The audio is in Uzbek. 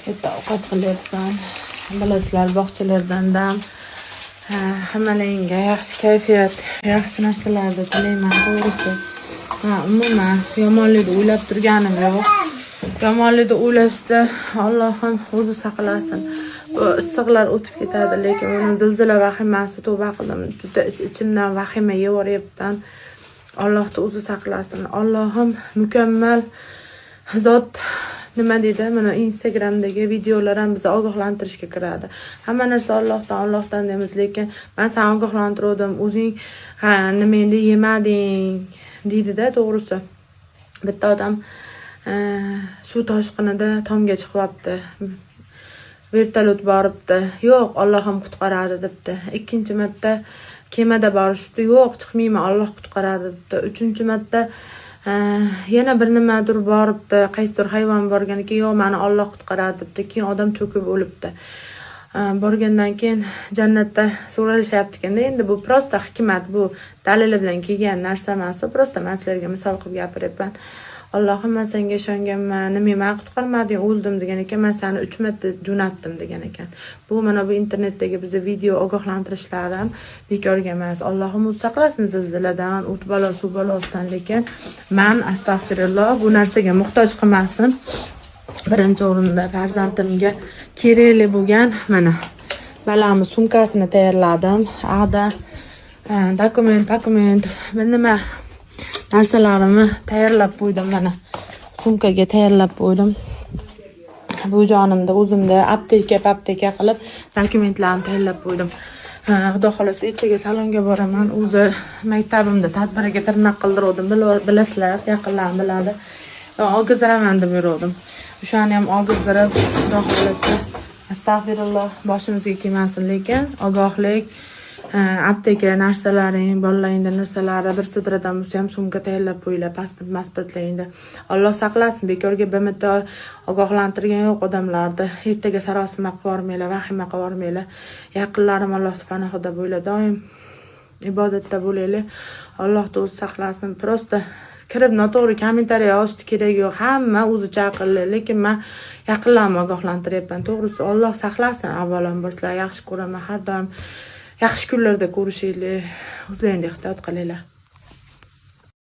Erta ovqat qilyapman. Bilasizlar, bog'chalardan dam. Hammalaringga yaxshi kayfiyat, yaxshi narsalarni tilayman, to'g'risi. Umuman yomonlikni o'ylab turganim yo'q. Yomonlikni o'ylashda Allohim o'zi saqlasin. Bu issiqlar o'tib ketadi, lekin uni zilzila vahimasi tavba qildim. Juda ichimdan vahima yevoryapman. Allohning o'zi saqlasin. Allohim mukammal zot. Nima deydi? Mana Instagramdagi videolar ham bizni ogohlantirishga kiradi. Hamma narsa Allohdan deymiz, lekin men seni ogohlantirdim. O'zing nimani yemading deydi-da, to'g'risi. Bitta odam suv toshqinida tomga chiqyapti. Vertolyot boribdi. Yo'q, Allohim qutqaradi debdi. Ikkinchi marta kemada borishdi. Yo'q, chiqmayman, Alloh qutqaradi debdi. Uchinchi marta yana bir nimadir boribdi, qaysidir hayvon borgan ekan, yo'q, meni Alloh qutqaradi debdi. Keyin odam cho'kib o'libdi. Borgandan keyin jannatda so'rashyapti ekanda. Endi bu prosta hikmat, bu dalili bilan kelgan narsa emas, prosta men sizlarga misol qilib gapiryapman. Allohim, men senga ishonganman, nima qutqarmading, o'ldim degan ekan, men seni 3 marta jo'natdim degan ekan. Bu mana bu internetdagi bizni video ogohlantirishlar ham bekorga emas. Allohim o'zi saqlasin zilziladan, o't balo, suv balosidan, lekin men astag'firulloh bu narsaga muhtoj qilmasin. Birinchi o'rinda farzandimga kerakli bo'lgan mana balamni sumkasini tayyorladim. Ag'da dokument, nima narsalarimni tayyorlab qo'ydim, mana sumkaga tayyorlab qo'ydim. Bu jonimda o'zimda apteka qilib dokumentlarni tayyorlab qo'ydim. Xudo xolasa ertaga salonga boraman. O'zi maktabimda tadbiriga tirnoq qildirdim. Bilasizlar, yaqinlar biladi. Og'izraman deb yurdim. O'shani ham og'izdirib, Xudo xolasa astag'firulloh boshimizga kelmasin, lekin ogohlik, apteka narsalaring, bolalarning narsalari bir sidradan bo'lsa ham sumka tayyorlab qo'yinglar, pasportlaringda. Alloh saqlasin, bekorga BMT ogohlantirgan yo'q odamlarni. Ertaga sarosima qilib yormanglar, vahima qilib yormanglar. Yaqinlarim Alloh panohida bo'linglar, doim ibodatda bo'linglar. Alloh o'zi saqlasin. Prosta kirib noto'g'ri kommentariy yozishni kerak yo'q. Hamma o'zicha aqlli, lekin men yaqinlarimni ogohlantiryapman. To'g'risi Alloh saqlasin. Avvalambor sizlar yaxshi ko'raman, har doim yaxshi kunlarda ko'rishaylik. O'zlaringizga ehtiyot qilinglar.